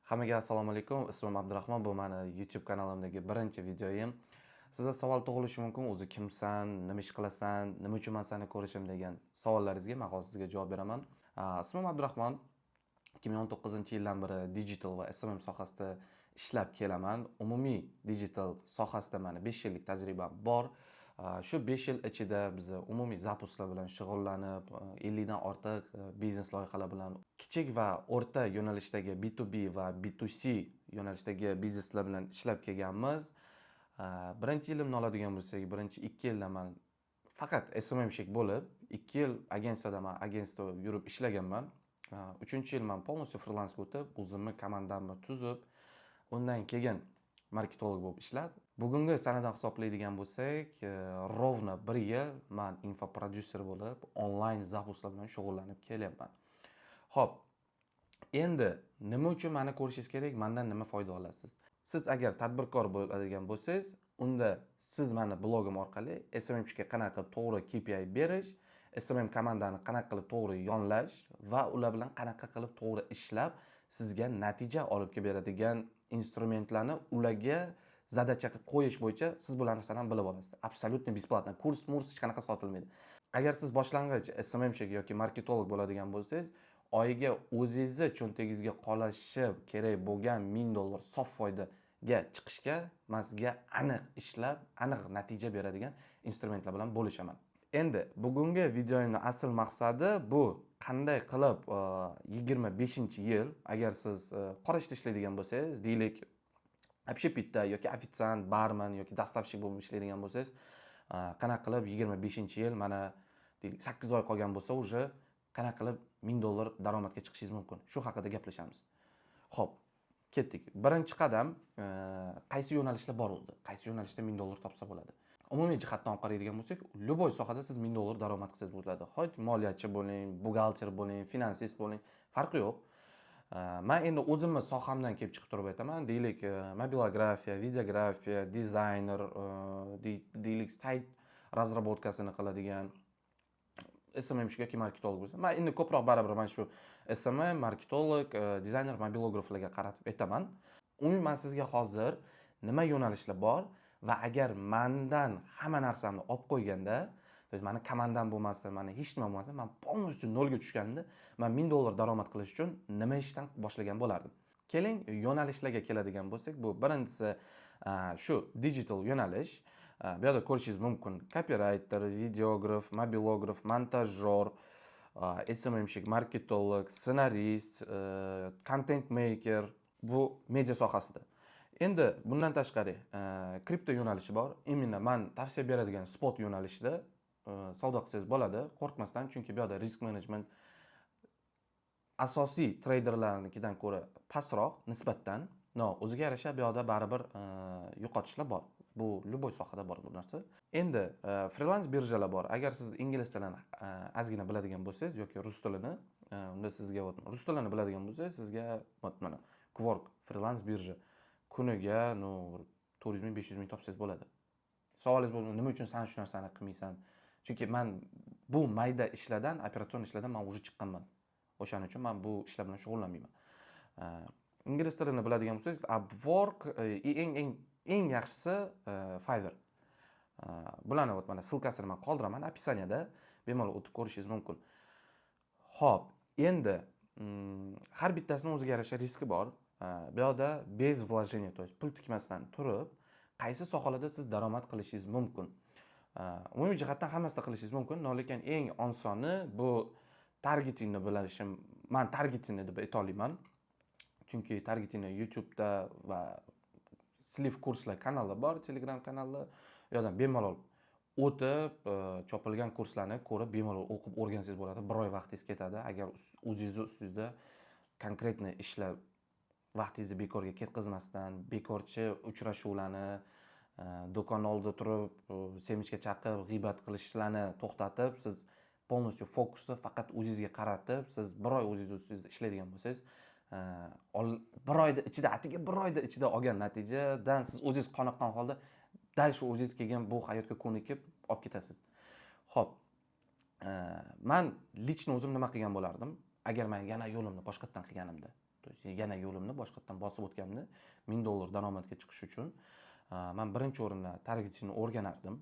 Hammaga assalomu alaykum. Ismim Abdurahmon. Bu meni YouTube kanalimdagi birinchi videoyim. Sizda savol tug'ilishi mumkin. O'zi kimsan, nima ish qilasan, nima uchun men seni ko'rishim degan savollaringizga men hozir sizga javob beraman. Ismim Abdurahmon. 2019-yildan beri digital va SMM sohasida ishlab kelaman. Umumiy digital sohasida meni 5 yillik tajribam bor. Shu 5 yil ichida biz umumiy zapuslar bilan shug'ullanib, 50 dan ortiq biznes loyihalar bilan kichik va o'rta yo'nalishdagi B2B va B2C yo'nalishdagi bizneslar bilan ishlab kelganmiz. Birinchi yilimni oladigan bo'lsak, birinchi 2 yilda men faqat SMMщик bo'lib, 2 yil agentствоda yurib ishlaganman. 3-yil men полностью freelansga o'tib, o'zimni komandamni tuzib, undan keyin marketolog bo'lib ishlab, bugungi sanadan hisoblaydigan bo'lsak, ровно 1 yil men infoprodyuser bo'lib, onlayn zapuslar bilan shug'ullanib kelyapman. Xo'p, endi nima uchun meni ko'rishingiz kerak? Mendan nima foyda olasiz? Siz agar tadbirkor bo'ladigan bo'lsangiz, unda siz meni blogim orqali SMMщикка qanaqa qilib to'g'ri KPI berish, SMM komandani qanaqa qilib to'g'ri yonlash va ular bilan qanaqa qilib to'g'ri ishlab sizga natija olib kelib beradigan instrumentlarni ularga zadacha qilib qo'yish bo'yicha siz bu narsalarni bilib olasiz. Absolutno besplatno. Kurs hech qanaqa sotilmaydi. Agar siz boshlang'ich SMMщик yoki marketolog bo'ladigan bo'lsangiz, oyiga o'zingizning cho'ntagingizga qolishi kerak bo'lgan $1000 sof foydaga chiqishga men sizga aniq ishlab, aniq natija beradigan instrumentlar bilan bo'lishaman. Endi bugungi videoimning asl maqsadi bu qanday qilib 25-yil agar siz qora ishda ishlaydigan bo'lsangiz, deylik, общепитda yoki ofitsiant, barman yoki dastavщик bo'lib ishlaydigan bo'lsangiz, qanaqa qilib 25-yil mana deylik 8 oy qolgan bo'lsa, уже qanaqa qilib $1000 daromadga chiqishingiz mumkin. Shu haqida gaplashamiz. Xo'p, ketdik. Birinchi qadam, qaysi yo'nalishlar bor o'zi? Qaysi yo'nalishda $1000 topsa bo'ladi? Umumiy jihatdan qaraydigan bo'lsak, любой sohada siz $1000 daromad qilsangiz bo'ladi. Xo'p, moliyachi bo'ling, buxgalter bo'ling, finansist bo'ling, farqi yo'q. Men endi o'zimni sohamdan kelib chiqib turib aytaman. Deylik, mobilografiya, videografiya, dizayner, deylik, sayt razrabotkasini qiladigan SMMщик yoki marketolog bo'lsa, men endi ko'proq baribir men shu SMM, marketolog, dizayner, mobilograflarga qaratib aytaman. Umuman sizga hozir nima yo'nalishlar bor va agar mendan hamma narsamni olib qo'yganda, meni komandam bo'lmasa, meni hech nima bo'lmasa, men полностью nolga tushganimda, men $1000 daromad qilish uchun nima ishdan boshlagan bo'lardim? Keling, yo'nalishlarga keladigan bo'lsak, bu birinchisi shu digital yo'nalish. Bu yerda ko'rishingiz mumkin: copywriter, videograf, mobilograf, montajyor, SMMщик, marketolog, ssenarist, content maker, bu media sohasida. Endi bundan tashqari kripto yo'nalishi bor. Imенно men tavsiya beradigan spot yo'nalishida savdo qilsangiz bo'ladi, qo'rqmasdan, chunki bu yerda risk management asosiy treyderlarnikidan ko'ra pastroq nisbatan. O'ziga yarasha bu yerda baribir yo'qotishlar bor. Bu любой sohada bor bu narsa. Endi freelance birjalar bor. Agar siz ingliz tilini ozgina biladigan bo'lsangiz yoki rus tilini, unda sizga rus tilini biladigan bo'lsangiz, sizga mana Quark freelance birja kuniga 400 ming, 500 ming topsangiz bo'ladi. Savolingiz bo'lsa, nima uchun sen shu narsani qilmaysan? Chunki men bu mayda ishlardan, operatsion ishlardan men уже chiqqanman. O'shaning uchun men bu ishlar bilan shug'ullanmayman. Ingliz tilini biladigan bo'lsangiz, Upwork, eng yaxshisi Fiverr. Bularni mana silkasini men qoldiraman описаниеda, bemalol o'tib ko'rishingiz mumkin. Xo'p, endi har bittasining o'ziga yarasha riski bor. Bu yerda bez vложения, то есть pul tikmasdan turib, qaysi sohalarda siz daromad qilishingiz mumkin? Umumiy jihatdan hammasida qilishingiz mumkin, lekin eng osoni bu targetingni bilishim. Men targetingni deb ayta olmayman. Chunki targetingni YouTube'da va Sliv kurslar kanali bor, Telegram kanali. U yerdan bemalol o'tib, chopilgan kurslarni ko'rib, bemalol o'qib o'rgansangiz bo'ladi. 1 oy vaqtingiz ketadi. Agar o'zingizni ustingizda konkretni ishlab vaqtingizni bekorga ketkazmasdan, bekorchi uchrashuvlarni, do'kon oldida turib, semichga chaqib, g'iybat qilishlarni to'xtatib, siz полностью fokusni faqat o'zingizga qaratib, siz 1 oy o'zingiz ustingizda ishlaydigan bo'lsangiz, 1 oyda ichida, atigi 1 oyda ichida olgan natijadan siz o'zingiz qoniqqan holda dal shu o'zingiz kelgan bu hayotga ko'nikib olib ketasiz. Xo'p, men lichni o'zim nima qilgan bo'lardim? Agar men yana yo'limni boshqatdan qilganimda. То есть yana yo'limni boshqatdan bosib o'tganimni $1000 daromadga chiqish uchun men birinchi o'rinda targetingni o'rganardim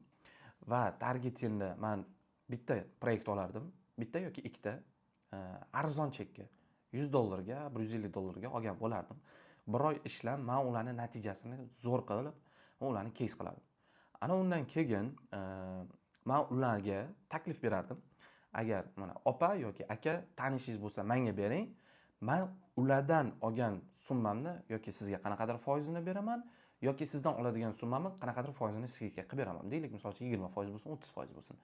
va targetingni men bitta proyekt olardim, bitta yoki ikkita arzon chekka $100 ga, $150 ga olgan bo'lardim. Bir oy ishlab, men ularning natijasini zo'r qilib, ularni case qilardim. Ana undan keyin men ularga taklif berardim. Agar mana opa yoki aka tanishingiz bo'lsa, menga bering. Men ulardan olgan summamni yoki sizga qanaqadir foizini beraman, yoki sizdan oladigan summamni qanaqadir foizini sizga qilib beraman. Deylik, misol uchun 20% bo'lsin, 30% bo'lsin.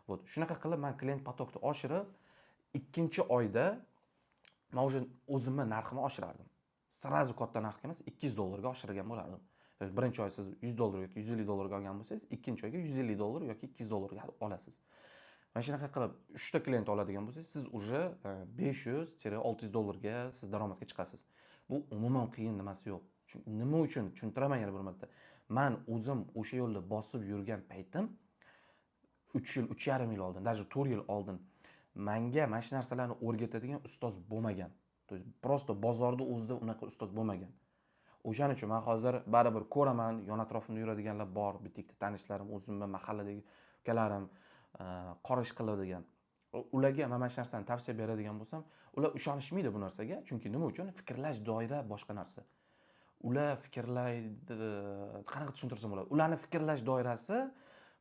Вот, shunaqa qilib men klient potokni oshirib, ikkinchi oyda men o'zimni narximni oshirardim. Srazu katta narxga emas, $200 ga oshirgan bo'lardim. Birinchi oy siz $100 yoki $150 ga olgan bo'lsangiz, ikkinchi oyga $150 yoki $200 ga olasiz. Mana shunaqa qilib 3 ta klient oladigan bo'lsangiz, siz уже $500-$600 ga siz daromadga chiqasiz. Bu umuman qiyin nimasi yo'q. Nima uchun tushuntiraman yana bir marta. Men o'zim o'sha yo'lda bosib yurgan paytim 3 yil, 3,5 yil oldin, даже 4 yil oldin menga mana shu narsalarni o'rgatadigan ustoz bo'lmagan. То есть просто bozorda o'zida unaqa ustoz bo'lmagan. O'shaning uchun men hozir baribir ko'raman, yon atrofimda yuradiganlar bor, bitikda tanishlarim, o'zimning mahalladagi ukalarim, qorish qiladigan. Ularga men mana shu narsani tavsiya beradigan bo'lsam, ular ishonishmaydi bu narsaga, chunki nima uchun? Fikrlash doira boshqa narsa. Ular fikrlaydi, qanaqa tushuntirsam bo'ladi? Ularning fikrlash doirasi,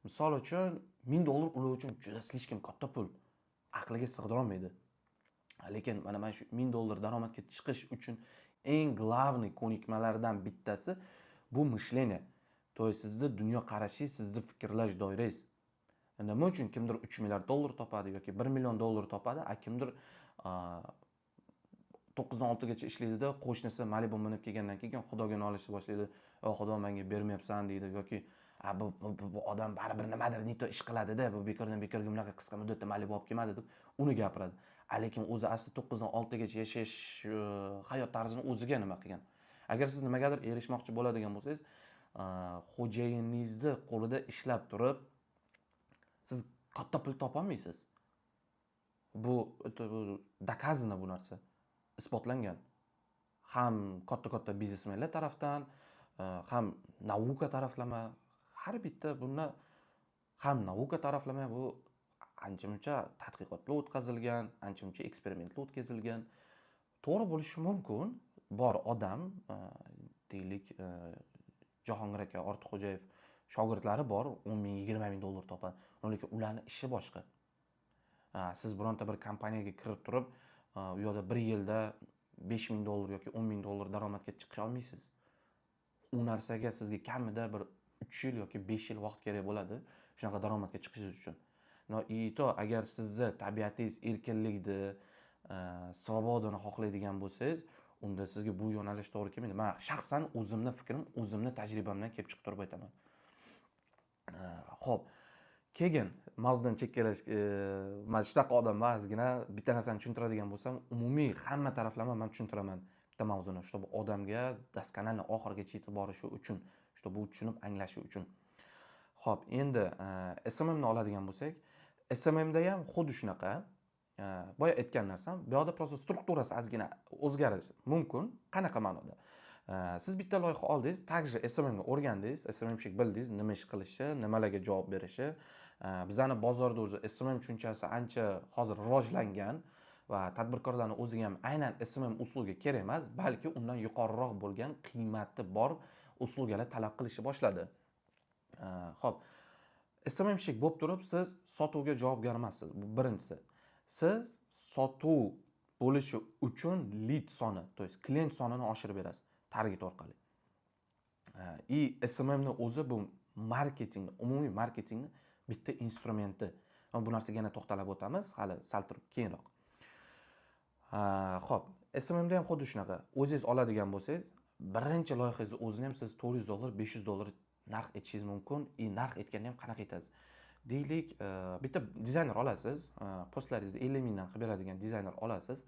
misol uchun $1000 ular uchun juda slishkim katta pul. Aqliga sig'dira olmaydi. Lekin mana shu $1000 daromadga chiqish uchun eng главный ko'nikmalardan bittasi bu мышление. То есть sizning dunyo qarashingiz, sizning fikrlash doirangiz. Nima uchun kimdir $3 milliard topadi yoki $1 million topadi, kimdir 9 dan 6 gacha ishlaydi-da, qo'shnisi Malibu minib kelgandan keyin xudoga nolishni boshlaydi. "O xudo menga bermayapsan" deydi yoki bu odam baribir nimadir nito ish qiladi-da, bu bekordan bekorga bunaqa qisqa muddatda Malibu olib kelmadi deb uni gapiradi. Lekin o'zi asli 9 dan 6 gacha yashash hayot tarzini o'ziga nima qilgan. Agar siz nimagadir erishmoqchi bo'ladigan bo'lsangiz, xo'jayiningizni qo'lida ishlab turib, siz katta pul topa olmaysiz. Bu dokazano bu narsa. Isbotlangan. Ham katta biznesmenlar tarafdan, ham nauka taraflama, har bitta bunda ham nauka taraflama bu ancha-muncha tadqiqotlar o'tkazilgan, ancha-muncha eksperimentlar o'tkazilgan. To'g'ri bo'lishi mumkin. Bor odam, deylik, Jahongir aka Ortiqxo'jayev shogirdlari bor, $10 ming, $20 ming topadi. Lekin ularning ishi boshqa. Siz bironta bir kompaniyaga kirib turib, u yerda 1 yilda $5,000 yoki $10,000 daromadga chiqa olmaysiz. U narsaga sizga kamida bir 3 yil yoki 5 yil vaqt kerak bo'ladi, shunaqa daromadga chiqishingiz uchun. Agar sizni tabiatingiz erkinlikni, svobodani xohlaydigan bo'lsangiz, unda sizga bu yo'nalish to'g'ri kelmaydi. Men shaxsan o'zimning fikrim, o'zimning tajribamdan kelib chiqib turib aytaman. Xo'p, keyin mavzudan chekkalash, men shunaqa odamman, ozgina bitta narsani tushuntiradigan bo'lsam, umumiy hamma taraflama men tushuntiraman bitta mavzuni, чтобы odamga daskanalni oxirigacha yetib borishi uchun, чтобы u tushunib anglashi uchun. Xo'p, endi SMMni oladigan bo'lsak, SMMda ham xuddi shunaqa, boya aytgan narsam, bu yerda просто strukturasi ozgina o'zgarishi mumkin. Qanaqa ma'noda? Siz bitta loyiha oldingiz, takже SMMni o'rgandingiz, SMMchilik bildingiz, nima ish qilishi, nimalarga javob berishi. Bizning bozorda o'zi SMM tushunchasi ancha hozir rivojlangan va tadbirkorlarning o'ziga ham aynan SMM uslugi kerak emas, balki undan yuqoriroq bo'lgan qiymati bor uslugalar talab qilishni boshladi. Xo'p, SMMchilik bo'lib turib, siz sotuvga javobgar emassiz. Bu birinchisi. Siz sotuv bo'lishi uchun lead soni, to есть klient sonini oshirib berasiz target orqali. SMMni o'zi bu marketing, umumiy marketingni bitta instrumenti. Bu narsaga yana to'xtalib o'tamiz, hali sal turib keyinroq. Xo'p, SMMda ham xuddi shunaqa. O'zingiz oladigan bo'lsangiz, birinchi loyihangizni o'zini ham siz $400, $500 narx etishingiz mumkin. Narx etganda ham qanaqa etasiz? Deylik, bitta dizayner olasiz, postlaringizni 50 mingdan qilib beradigan dizayner olasiz.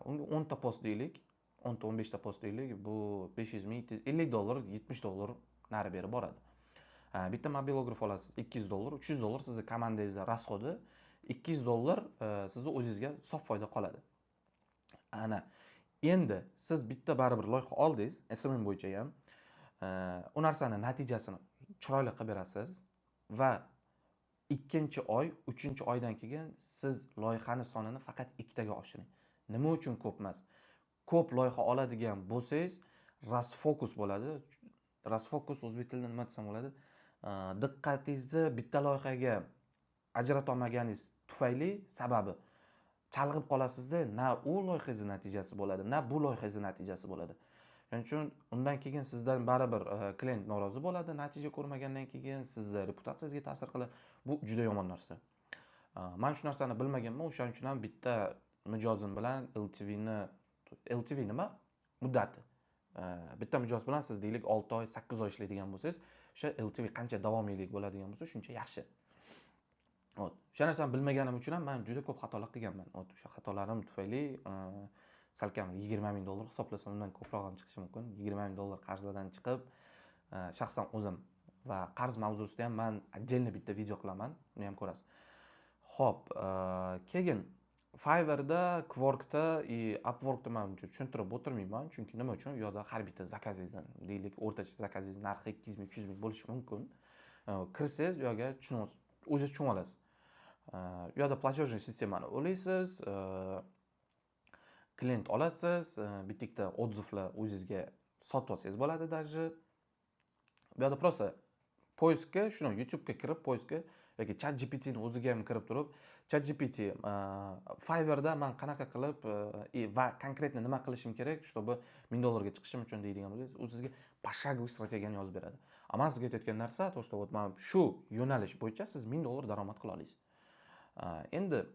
Unga 10 ta post deylik, 10 ta 15 ta post deylik, bu 500 ming, $50, $70 nari berib boradi. Bitta mobilograf olasiz, $200, $300 sizning komandangizning rasxodi, $200 sizning o'zingizga sof foyda qoladi. Ana Endi siz bitta baribir loyiha oldingiz, SMM bo'yicha ham. U narsani natijasini chiroyli qilib berasiz va 2-oy, 3-oydan keyin siz loyihani sonini faqat 2 taga oshiring. Nima uchun ko'p emas? Ko'p loyiha oladigan bo'lsangiz, rasfokus bo'ladi. Rasfokus o'zbek tilida nima desam bo'ladi? Diqqatingizni bitta loyihaga ajrata olmaganingiz tufayli sababi chalg'ib qolasizda, na u loyihangiz natijasi bo'ladi, na bu loyihangiz natijasi bo'ladi. Shuning uchun undan keyin sizdan baribir klient norozi bo'ladi, natija ko'rmagandan keyin sizni reputatsiyangizga ta'sir qiladi. Bu juda yomon narsa. Men shu narsani bilmaganman, o'shaning uchun ham bitta mijozim bilan LTV nima? Muddati. Bitta mijoz bilan siz deylik 6 oy, 8 oy ishlaydigan bo'lsangiz, o'sha LTV qancha davomiylik bo'ladigan bo'lsa, shuncha yaxshi. O'sha narsani bilmaganim uchun ham men juda ko'p xatolar qilganman. O'sha xatolarim tufayli salkam $20,000 hisoblasam undan ko'proq ham chiqishi mumkin. $20,000 qarzlardan chiqib, shaxsan o'zim va qarz mavzusida ham men отдельно bitta video qilaman, uni ham ko'rasiz. Xo'p, keyin Fiverr'da, Quark'da va Upwork'da men uncha tushuntirib o'tirmayman, chunki nima uchun? U yerda har bitta zakazingizdan, deylik, o'rtacha zakazingiz narxi 200 ming, 300 ming bo'lishi mumkin. Kirsangiz, u yerga o'zingiz tushunib olasiz. U yerda платежный sistemani o'ylaysiz, klient olasiz, bitta odzivlar o'zingizga sotib olsangiz bo'ladi даже. Bu yerda просто poiskga, shuni YouTube'ga kirib poiskga yoki ChatGPT'ni o'ziga ham kirib turib, ChatGPT Fiverr'da men qanaqa qilib va konkretno nima qilishim kerak, чтобы $1000 chiqishim uchun deydigan bo'lsangiz, u sizga пошаговый strategiyani yozib beradi. Men sizga aytayotgan narsa, to, что вот men shu yo'nalish bo'yicha siz $1000 daromad qila olasiz. Endi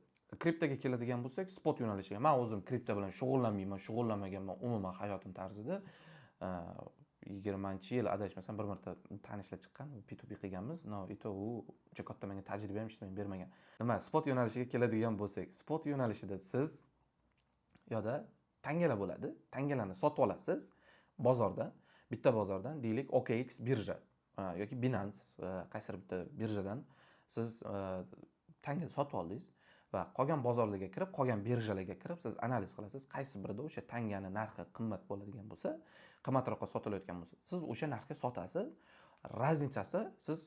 kriptoga keladigan bo'lsak, spot yo'nalishiga. Men o'zim kripto bilan shug'ullanmaganman umuman hayotim tarzida. 20-yil adashmasam bir marta tanishlar chiqqan, P2P qilganmiz. No, u juda katta menga tajriba ham ishlamay bermagan. Nima, spot yo'nalishiga keladigan bo'lsak, spot yo'nalishida siz yo'da tangalar bo'ladi. Tangalarni sotib olasiz bozorda, bitta bozordan, deylik OKX birja yoki Binance, qaysi bitta birjadan siz tanga sotib oldingiz va qolgan bozorlarga kirib, qolgan birjalarga kirib siz analiz qilasiz, qaysi birida o'sha tangani narxi qimmat bo'ladigan bo'lsa, qimmatroqqa sotilayotgan bo'lsa, siz o'sha narxga sotasiz. Raznicasi siz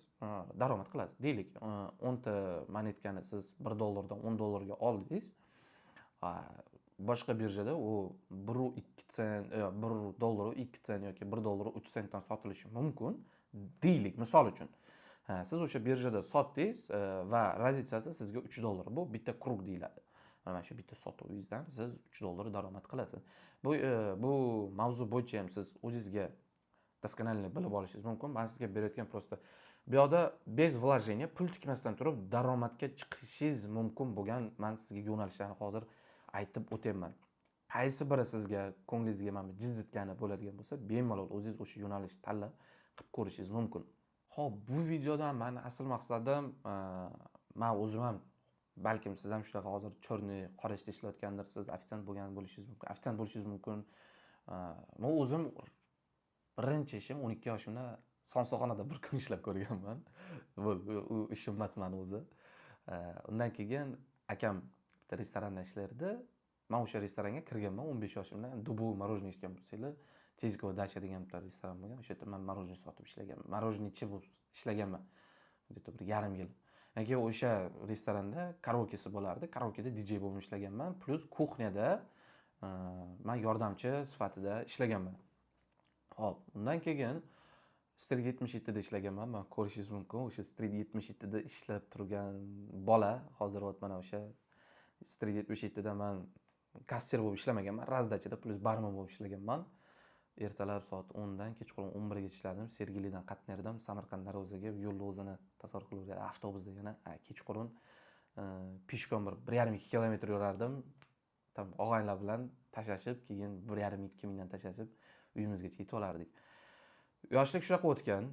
daromad qilasiz. Deylik, 10 ta monetkani siz $1 dan $10 ga oldingiz. Boshqa birjada u 1.2 sent, $1 2 sent yoki $1 3 sentdan sotilishi mumkin. Deylik, misol uchun. Siz o'sha birjada sotdingiz va razitsiyasi sizga $3. Bu bitta krug deyiladi. Mana shu bitta sotuvingizdan siz $3 daromad qilasiz. Bu mavzu bo'yicha ham siz o'zingizga doskonalanib bilib olishingiz mumkin. Men sizga berayotgan prosta bu yerda bez vложения, pul tikmasdan turib daromadga chiqishingiz mumkin bo'lgan men sizga yo'nalishlarni hozir aytib o'tayman. Qaysi biri sizga ko'nglingizga mana jizzitgani bo'ladigan bo'lsa, bemalol o'zingiz o'sha yo'nalishni tanlab qilib ko'rishingiz mumkin. Xo'p, bu videodan meni asl maqsadim, men o'zim ham balkim siz ham shunaqa hozir chorniy qora ishda ishlayotgandirsiz, ofitsiant bo'lgan bo'lishingiz mumkin. Ofitsiant bo'lishingiz mumkin. Men o'zim birinchi ishim 12 yoshimda somsaxonada bir kun ishlab ko'rganman. Bu ishim emas meni o'zi. Undan keyin akam bitta restoranda ishlardi. Men o'sha restoranga kirganman 15 yoshimda. Dubu morоженое ichgan bo'lsanglar, Tezkova dacha degan bir restoran bo'lgan. O'sha yerda men morоженое sotib ishlaganman. Morоженейchi bo'lib ishlaganman. Где-то bir yarim yil. Keyin o'sha restoranda karaokesi bo'lardi. Karaokeda DJ bo'lib ishlaganman. Plus kuxnyada men yordamchi sifatida ishlaganman. Xo'p, undan keyin Street 77 da ishlaganman. Men ko'rishingiz mumkin. O'sha Street 77 da ishlab turgan bola hozir mana o'sha Street 77 da men kassir bo'lib ishlamaganman. Razdachida plus barman bo'lib ishlaganman. Ertalab soat 10 dan kechqurun 11 gacha ishladim. Sergelidan qatnardim. Samarqand Darvozaga yo'lni o'zini tasavvur qilaveradi. Avtobusda yana kechqurun peshkom 1,5-2 kilometr yurardim. Tam og'aylar bilan tashashib, keyin 1,5-2 mingdan tashashib uyimizgacha yetib olardik. Yoshlik shunaqa o'tgan,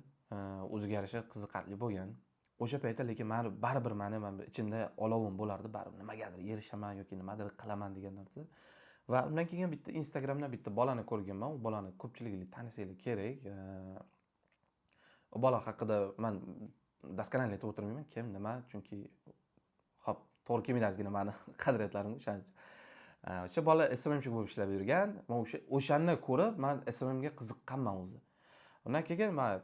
o'ziga yarasha qiziqarli bo'lgan. O'sha paytda lekin meni baribir meni ichimda olovim bo'lardi, baribir nimagadir erishaman yoki nimadir qilaman degan narsa. Va undan keyin bitta Instagramdan bitta bolani ko'rganman. U bolani ko'pchiliklar tanisanglar kerak. U bola haqida men doskonalanib aytib o'tirmayman. Kim, nima? Chunki to'g'ri kelmaydi meni qadriyatlarimga o'shaning. O'sha bola SMMchi bo'lib ishlab yurgan. Men o'shanni ko'rib, men SMMga qiziqqanman o'zi. Undan keyin men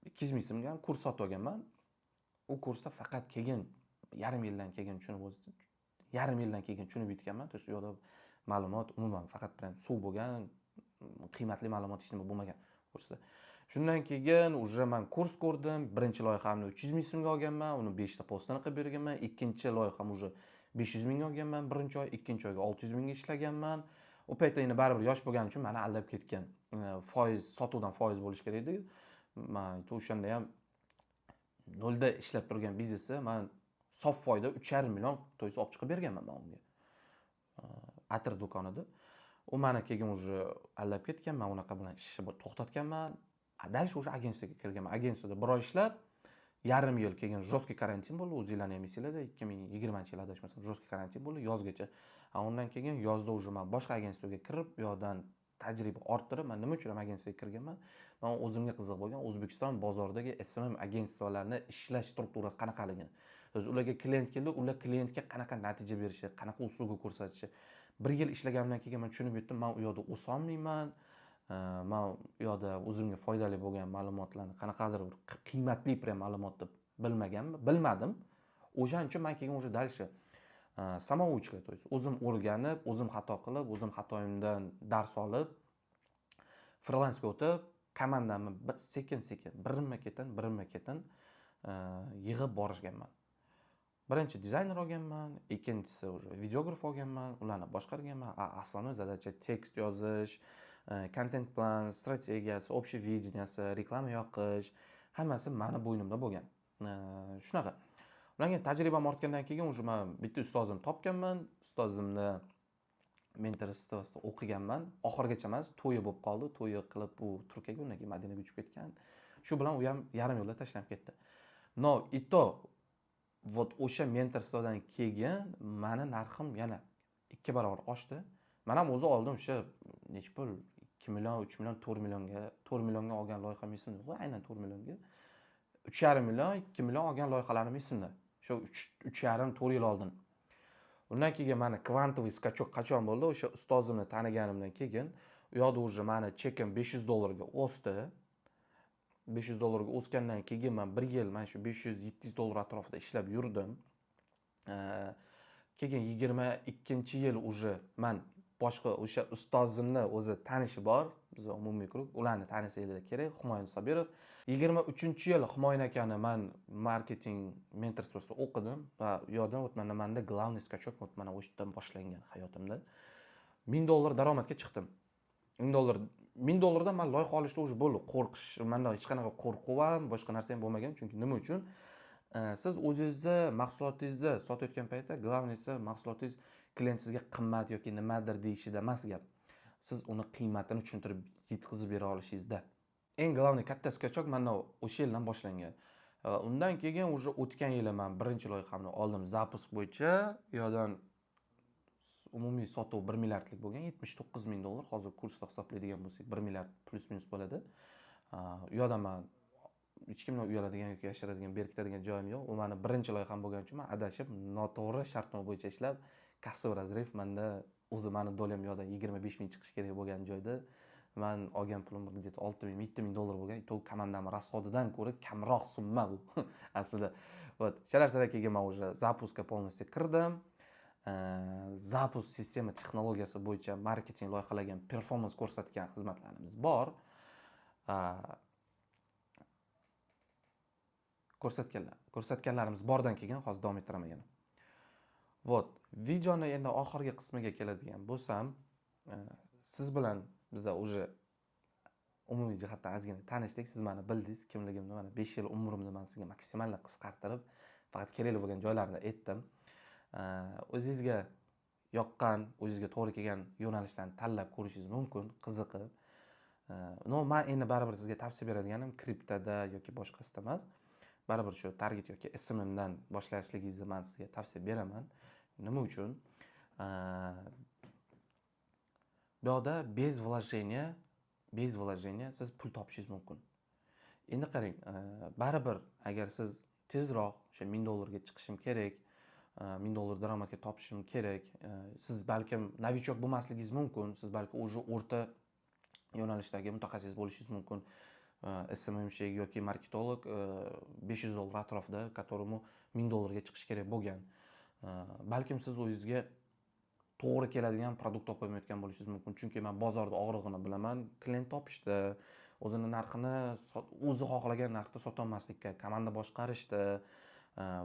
200 ming so'mga kurs sotib olganman. U kursda faqat keyin yarim yildan keyin tushunib o'zi yarim yildan keyin tushunib yetganman. O'sha yo'lda ma'lumot umuman faqat bilan suv bo'lgan, qiymatli ma'lumot hech nima bo'lmagan kursda. Shundan keyin uje men kurs ko'rdim. Birinchi loyihamni 300 ming so'mga olganman, uni 5 ta postini qilib berganman. Ikkinchi loyiham uje 500 mingga olganman birinchi oy, ikkinchi oyga 600 mingga ishlaganman. U paytda endi baribir yosh bo'lganim uchun meni aldab ketgan. Foiz, sotuvdan foiz bo'lish kerak edi. Men o'shanda ham nolda ishlab turgan biznesni men sof foyda 3,5 million to'yis olib chiqib berganman men unga. Atir do'konida. U meni keyin uje aldab ketgan. Men unaqa bilan ishni to'xtatganman. Dальше уже agentstvoga kirganman. Agentstvoda 1 oy ishlab, yarim yil keyin жесткий karantin bo'ldi. O'zingizlarni ham esinglarda 2020-yil adashmasam жесткий karantin bo'ldi yozgacha. Undan keyin yozda уже men boshqa agentstvoga kirib, u yoqdan tajriba orttirib, men nima uchun ham agentstvoga kirganman? Men o'zimga qiziq bo'lgan O'zbekiston bozoridagi SMM agentstvolarni ishlash strukturasi qanaqaligini. Ularga klient keldi, ular klientga qanaqa natija berishi, qanaqa usluga ko'rsatishi. 1 yil ishlaganimdan keyin men tushunib yetdim, men u yoqda o'solmayman. Men u yoqda o'zimga foydali bo'lgan ma'lumotlarni, qanaqadir bir qiymatli prem ma'lumot deb bilmadim. O'shaning uchun men keyin уже дальше samoучка, то есть o'zim o'rganib, o'zim xato qilib, o'zim xatoyimdan dars olib, freelansga o'tib, komandamni sekin-sekin, birma-ketin yig'ib borishganman. Birinchi dizayner olganman, ikkinchisi уже videograf olganman, ularni boshqarganman. Asosiy задача tekst yozish, content plan, strategiyasi, общий виденияsi, reklama yoqish, hammasi meni bo'ynimda bo'lgan. Shunaqa. Undan keyin tajribam ortgandan keyin уже men bitta ustozimni topganman. Ustozimni mentorligida o'qiganman. Oxirgacha emas, to'yi bo'lib qoldi. To'yi qilib u Turkiyaga, undan keyin Madinaga uchib ketgan. Shu bilan u ham yarim yo'lda tashlab ketdi. No, и то вот o'sha mentorlikdan keyin meni narxim yana 2 barobar oshdi. Men ham o'zi oldim o'sha nech pul 2 million, 3 million, 4 millionga olgan loyiham esimda. Aynan 4 millionga. 3,5 million, 2 million olgan loyihalarim esimda. Shu 3,5-4 yil oldin. Undan keyin meni kvantoviy skachok qachon bo'ldi? O'sha ustozimni taniganimdan keyin u yoqda уже meni chekim $500 o'sdi. $500 o'sgandan keyin men 1 yil mana shu $500-700 atrofida ishlab yurdim. Keyin 22-yil уже men boshqa o'sha ustozimni o'zi tanishi bor. Biz umumiy guruh, ularni tanisanglar kerak. Humoyun Sobirov. 23-yil Humoyun akani men marketing mentorligida o'qidim va u yerdan o'tmanda menda главный skachok mana o'shdan boshlangan hayotimda. $1000 daromadga chiqdim. $1000 dan men loyiha olishda o'zi bo'ldi. Qo'rqish, menda hech qanaqa qo'rquv ham, boshqa narsa ham bo'lmagan. Chunki nima uchun? Siz o'zingizni mahsulotingizni sotayotgan paytda главныйsi mahsulotingiz klient sizga qimmat yoki nimadir deyishida emas gap. Siz uni qiymatini tushuntirib yetkazib bera olishingizda. Eng главный katta skachok mana o'sha yildan boshlangan. Undan keyin уже o'tgan yili men birinchi loyihamni oldim. Zapusk bo'yicha u yerdan umumiy sotuv 1 milliardlik bo'lgan, $79,000. Hozir kursda hisoblaydigan bo'lsak 1 milliard plus minus bo'ladi. U yerda men hech kimdan uyaladigan yoki yashiradigan, berkitadigan joyim yo'q. U meni birinchi loyiham bo'lgani uchun men adashib, noto'g'ri shartnoma bo'yicha ishlab, kassov razrif menda o'zi meni dolyam yo'qdan 25 ming chiqish kerak bo'lgan joyda men olgan pulim где-то $6,000-7,000 bo'lgan. To komandamning расходidan ko'ra kamroq summa bu aslida. Вот, shu narsadan keyin men уже zapuskka полностью kirdim. Zapusk sistema texnologiyasi bo'yicha marketing loyihalagan, performans ko'rsatgan xizmatlarimiz bor. Ko'rsatganlarimiz bordan keyin hozir davom ettiraman yana. Вот, videoni endi oxirgi qismiga keladigan bo'lsam, siz bilan biza уже umumiy jihatdan ozgina tanishdik, siz meni bildingiz, kimligimni, mana 5 yil umrimni men sizga maksimal qisqartirib, faqat kerakli bo'lgan joylarni aytdim. O'zingizga yoqqan, o'zingizga to'g'ri kelgan yo'nalishlarni tanlab ko'rishingiz mumkin, qiziqib. No, men endi baribir sizga tavsiya beradiganim kriptoda yoki boshqasida emas. Baribir shu target yoki SMM dan boshlashligingizni men sizga tavsiya beraman. Nima uchun? Bu yerda bez вложения siz pul topishingiz mumkin. Endi qarang, baribir agar siz tezroq o'sha $1000 ga chiqishim kerak, $1000 daromadga topishim kerak. Siz balkim novichok bo'lmasligingiz mumkin. Siz balki o'sha o'rta yo'nalishdagi mutaxassis bo'lishingiz mumkin. SMMщик yoki marketolog $500 atrofida, которому $1000 ga chiqish kerak bo'lgan. Balkim siz o'zingizga to'g'ri keladigan produkt topolmayotgan bo'lishingiz mumkin. Chunki men bozorda og'rig'ini bilaman. Klient topishda, o'zini narxini o'zi xohlagan narxda sota olmaslikka, komanda boshqarishda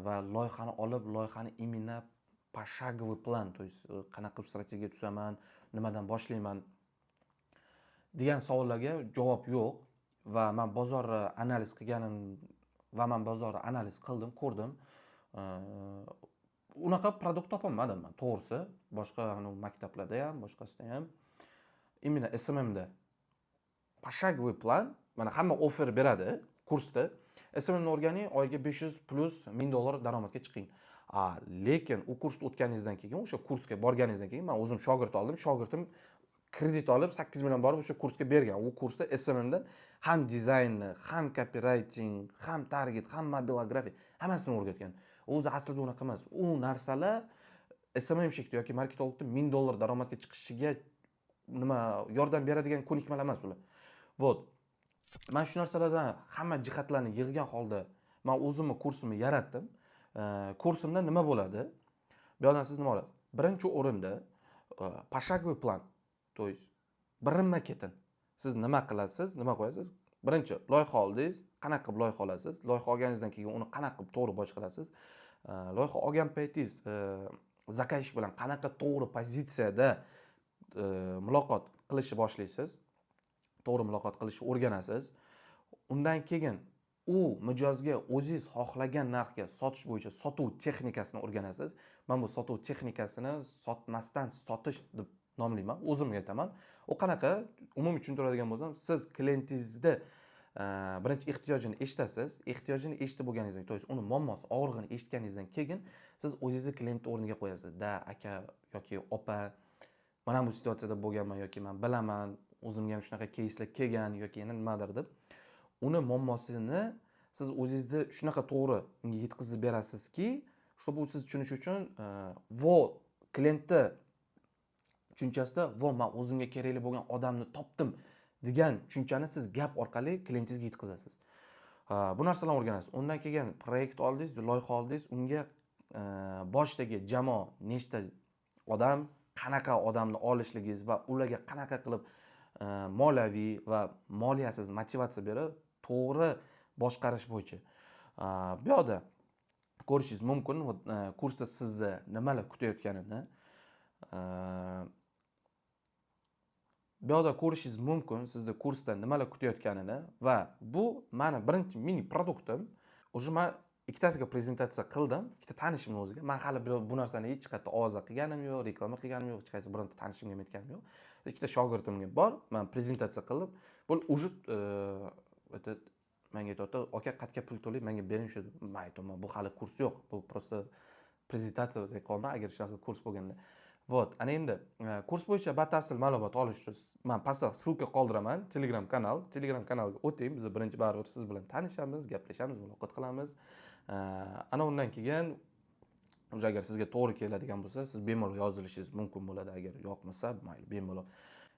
va loyihani olib, loyihani именно пошаговый plan, то есть qanaqa qilib strategiya tuzaman, nimadan boshlayman degan savollarga javob yo'q va men bozor analiz qilganim va men bozor analiz qildim, ko'rdim. Unaqa produkt topolmadim men, to'g'risi. Boshqa maktablarda ham, boshqasida ham. Именно SMMda пошаговый plan, mana hamma offer beradi kursda. SMMni o'rganing, oyiga 500 plus $1000 daromadga chiqing. Lekin u kursni o'tganingizdan keyin, o'sha kursga borganingizdan keyin men o'zim shogird oldim. Shogirdim kredit olib 8 million borib o'sha kursga bergan. U kursda SMMdan ham dizaynni, ham copywriting, ham target, ham mobilografiya hammasini o'rgatgan. O'zi aslida unaqa emas. U narsalar SMMщикda yoki marketologda $1000 daromadga chiqishiga nima yordam beradigan ko'nikmalar emas ular. Vot. Men shu narsalardan hamma jihatlarni yig'gan holda men o'zimni kursimni yaratdim. Kursimda nima bo'ladi? Bu yerdan siz nima olasiz? Birinchi o'rinda пошаговый plan. То есть birinma-ketin siz nima qilasiz, nima qo'yasiz? Birinchi loyiha oldingiz, qanaqa qilib loyiha olasiz? Loyiha olganingizdan keyin uni qanaqa qilib to'g'ri boshqarasiz? Loyiha olgan paytingiz zaказчик bilan qanaqa to'g'ri pozitsiyada muloqot qilishni boshlaysiz? To'g'ri muloqot qilishni o'rganasiz. Undan keyin u mijozga o'zingiz xohlagan narxga sotish bo'yicha sotuv texnikasini o'rganasiz. Men bu sotuv texnikasini sotmasdan sotish deb nomlayman. O'zimga aytaman. U qanaqa? Umumiy tushuntiradigan bo'lsam, siz klientingizda birinchi ehtiyojini eshitasiz. Ehtiyojini eshitib bo'lganingizdan, to есть uni muammosi, og'rig'ini eshitganingizdan keyin siz o'zingizni klientning o'rniga qo'yasiz. Da, aka yoki opa, mana bu situatsiyada bo'lganman yoki men bilaman, o'zimga ham shunaqa keyslar kelgan yoki yana nimadir deb uni muammosini siz o'zingizni shunaqa to'g'ri unga yetkazib berasizki, чтобы u siz tushunish uchun vo klientni tushunchasida vo men o'zimga kerakli bo'lgan odamni topdim degan tushunchani siz gap orqali klientingizga yetkazasiz. Bu narsalarni o'rganasiz. Undan keyin proyekt oldingiz, loyiha oldingiz, unga boshdagi jamoa nechta odam, qanaqa odamni olishligingiz va ularga qanaqa qilib moliyaviy va moliyasiz motivatsiya berib to'g'ri boshqarish bo'yicha. Bu yerda ko'rishingiz mumkin, kursda sizni nimalar kutayotganini. Bu yerda ko'rishingiz mumkin sizni kursda nimalar kutayotganini va bu meni birinchi mini produktim. O'sha men ikkitasiga prezentatsiya qildim, ikkita tanishimning o'ziga. Men hali bu narsani hech qayerda ovoz qilganim yo'q, reklama qilganim yo'q, hech qaysi bironta tanishimga ham aytganim yo'q. Ikkita shogirdimga bor, men prezentatsiya qilib, bu уже menga aytdi, "Aka, qatga pul to'lay, menga bering shu." Men aytaman, "Bu hali kurs yo'q, bu просто prezentatsiya bo'lsa qolma, agar shunaqa kurs bo'lganda." Vot, ana endi kurs bo'yicha batafsil ma'lumot olish uchun men pastda ссылка qoldiraman, Telegram kanalga o'ting. Biz birinchi baribir siz bilan tanishamiz, gaplashamiz, muloqot qilamiz. Ana undan keyin agar sizga to'g'ri keladigan bo'lsa, siz bemalol yozilishingiz mumkin bo'ladi. Agar yoqmasa, mayli, bemalol.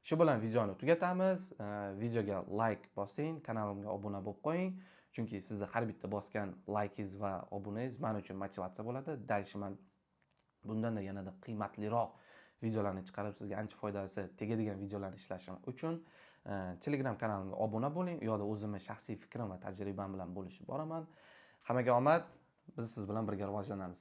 Shu bilan videoni tugatamiz. Videoga like bosing, kanalimga obuna bo'lib qo'ying. Chunki sizning har bitta bosgan like'ingiz va obunangiz men uchun motivatsiya bo'ladi. Dальше men bundan-da yanada qiymatliroq videolarni chiqarib sizga ancha foydasi tegadigan videolarni ishlashim uchun Telegram kanalimga obuna bo'ling. U yerda o'zimning shaxsiy fikrim va tajribam bilan bo'lishib boraman. Hammaga omad. Biz siz bilan birga rivojlanamiz.